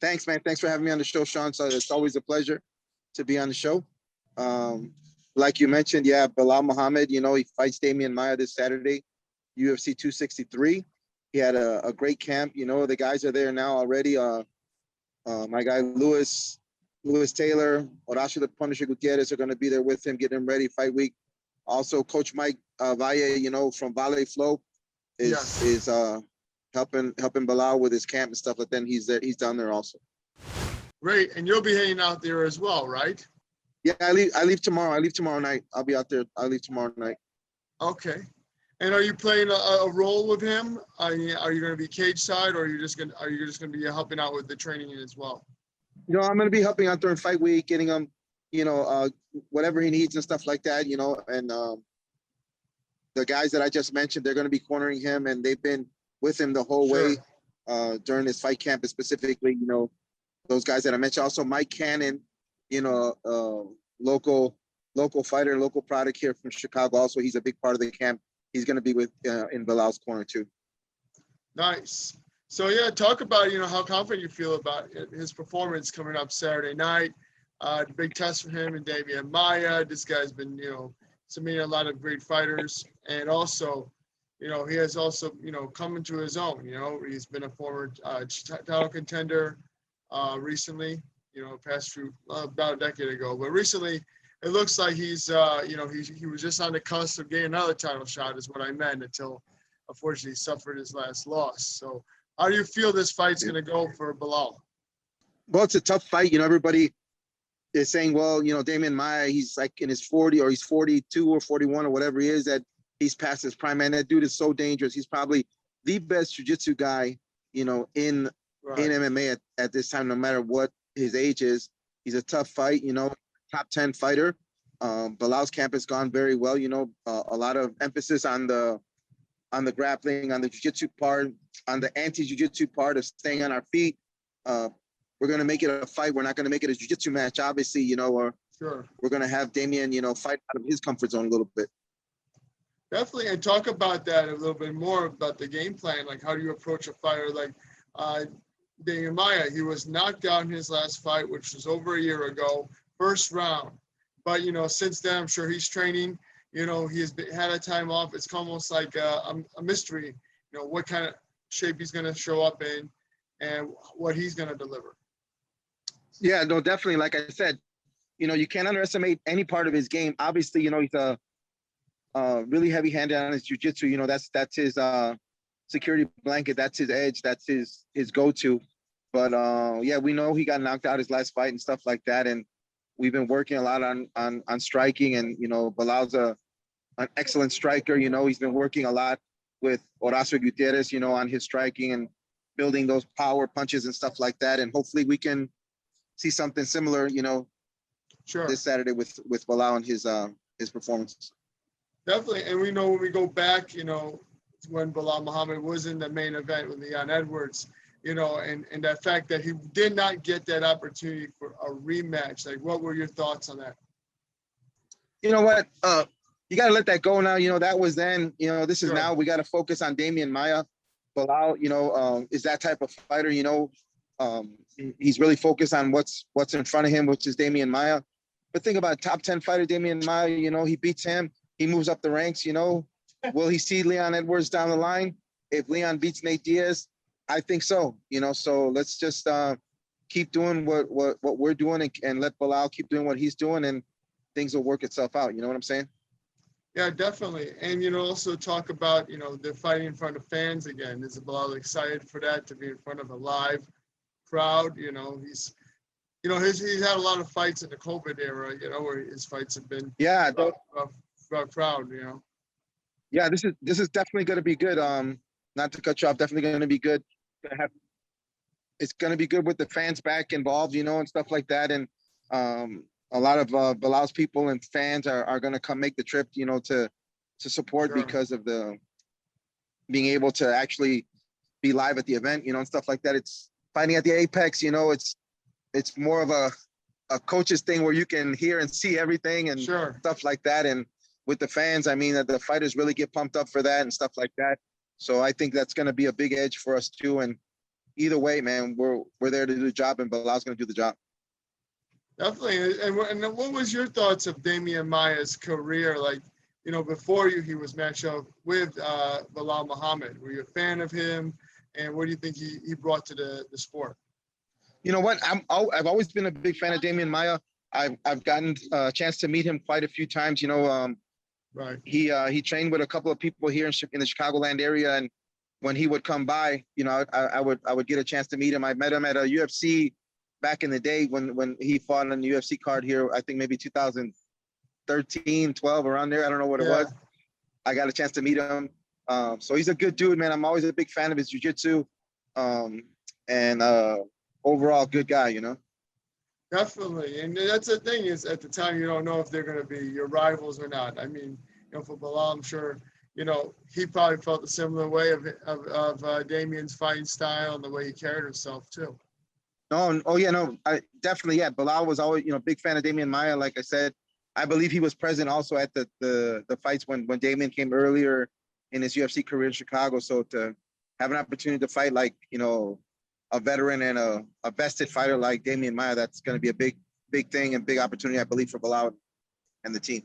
Thanks, man. Thanks for having me on the show, Sean. So it's always a pleasure to be on the show. Like you mentioned, yeah, Belal Muhammed, you know, he fights Demian Maia this Saturday, UFC 263. He had a great camp. You know, the guys are there now already. My guy, Lewis Taylor, Horacio the Punisher Gutierrez are going to be there with him, getting him ready fight week. Also, Coach Mike Valle, you know, from Valle Flow is helping Belal with his camp and stuff like that. And he's there. He's down there also. Great. And you'll be hanging out there as well, right? Yeah, I leave tomorrow. I leave tomorrow night. I'll be out there. I leave tomorrow night. Okay. And are you playing a role with him? Are you going to be cage side, or are you just going to be helping out with the training as well? You know, I'm going to be helping out during fight week, getting him, you know, whatever he needs and stuff like that. You know, and the guys that I just mentioned, they're going to be cornering him, and they've been with him the whole way during his fight camp, specifically. You know, those guys that I mentioned. Also, Mike Cannon, you know, local fighter, local product here from Chicago. Also, he's a big part of the camp. He's going to be with in Belal's corner too. Nice. So yeah, talk about, you know, how confident you feel about his performance coming up Saturday night. Big test for him and Demian Maia. This guy's been, you know, submitting a lot of great fighters, and also, you know, he has also, you know, come into his own. You know, he's been a former title contender recently. You know, past few about a decade ago, but recently it looks like he's, you know, he was just on the cusp of getting another title shot, is what I meant, until unfortunately he suffered his last loss. So how do you feel this fight's going to go for Belal? Well, it's a tough fight. You know, everybody is saying, well, you know, Demian Maia, he's like in his 40 or he's 42 or 41 or whatever he is, that he's past his prime. Man, that dude is so dangerous. He's probably the best jiu-jitsu guy, you know, in MMA at this time, no matter what his age is. He's a tough fight, you know, top 10 fighter. Belal's camp has gone very well. You know, a lot of emphasis on the grappling, on the jiu-jitsu part, on the anti-jiu-jitsu part of staying on our feet. We're going to make it a fight. We're not going to make it a jiu-jitsu match, obviously, you know, or we're going to have Demian, you know, fight out of his comfort zone a little bit. Definitely. And talk about that a little bit more, about the game plan. Like, how do you approach a fighter like Demian Maia? He was knocked out in his last fight, which was over a year ago, first round. But, you know, since then, I'm sure he's training. You know, had a time off. It's almost like a mystery, you know, what kind of shape he's going to show up in and what he's going to deliver. Yeah, no, definitely. Like I said, you know, you can't underestimate any part of his game. Obviously, you know, he's a really heavy-handed on his jiu-jitsu. You know, that's his security blanket. That's his edge. That's his go-to. But yeah, we know he got knocked out his last fight and stuff like that. And we've been working a lot on striking. And, you know, Belal's an excellent striker. You know, he's been working a lot with Horacio Gutierrez, you know, on his striking and building those power punches and stuff like that. And hopefully we can see something similar, you know, this Saturday with Belal and his performances. Definitely. And we know when we go back, you know, when Belal Muhammad was in the main event with Leon Edwards, you know, and that fact that he did not get that opportunity for a rematch. Like, what were your thoughts on that? You know what? You got to let that go now. You know, that was then. You know, this is now. We got to focus on Demian Maia. Belal, you know, is that type of fighter. You know, he's really focused on what's in front of him, which is Demian Maia. But think about top 10 fighter Demian Maia. You know, he beats him. He moves up the ranks. You know, will he see Leon Edwards down the line? If Leon beats Nate Diaz, I think so. You know, so let's just keep doing what we're doing and let Belal keep doing what he's doing, and things will work itself out. You know what I'm saying? Yeah, definitely. And, you know, also talk about, you know, they're fighting in front of fans again. Is Belal excited for that, to be in front of a live crowd? You know, he's had a lot of fights in the COVID era, you know, where his fights have been crowd, you know. Yeah, this is definitely going to be good. Not to cut you off, definitely going to be good. It's going to be good with the fans back involved, you know, and stuff like that. And a lot of Belal's people and fans are going to come make the trip, you know, to support because of the being able to actually be live at the event, you know, and stuff like that. It's fighting at the Apex, you know, it's more of a coach's thing where you can hear and see everything and stuff like that. And with the fans, I mean, the fighters really get pumped up for that and stuff like that. So I think that's going to be a big edge for us too. And either way, man, we're there to do the job, and Bilal's going to do the job. Definitely. And what was your thoughts of Demian Maia's career? Like, you know, before he was matched up with Belal Muhammed. Were you a fan of him? And what do you think he brought to the sport? You know what? I've always been a big fan of Demian Maia. I've gotten a chance to meet him quite a few times. You know, Right. He trained with a couple of people here in the Chicagoland area, and when he would come by, you know, I would get a chance to meet him. I met him at a UFC back in the day when he fought on the UFC card here. I think maybe 2013, 12, around there. I don't know what it was. I got a chance to meet him. So he's a good dude, man. I'm always a big fan of his jiu-jitsu, and overall good guy, you know. Definitely. And that's the thing, is at the time you don't know if they're going to be your rivals or not. I mean, you know, for Belal, I'm sure, you know, he probably felt a similar way of Damian's fighting style and the way he carried himself too. No, oh yeah, no, I definitely, yeah. Belal was always, you know, big fan of Demian Maia. Like I said, I believe he was present also at the fights when Damian came earlier in his UFC career in Chicago. So to have an opportunity to fight like, you know, a veteran and a vested fighter like Demian Maia, that's going to be a big thing and big opportunity, I believe, for Belal and the team.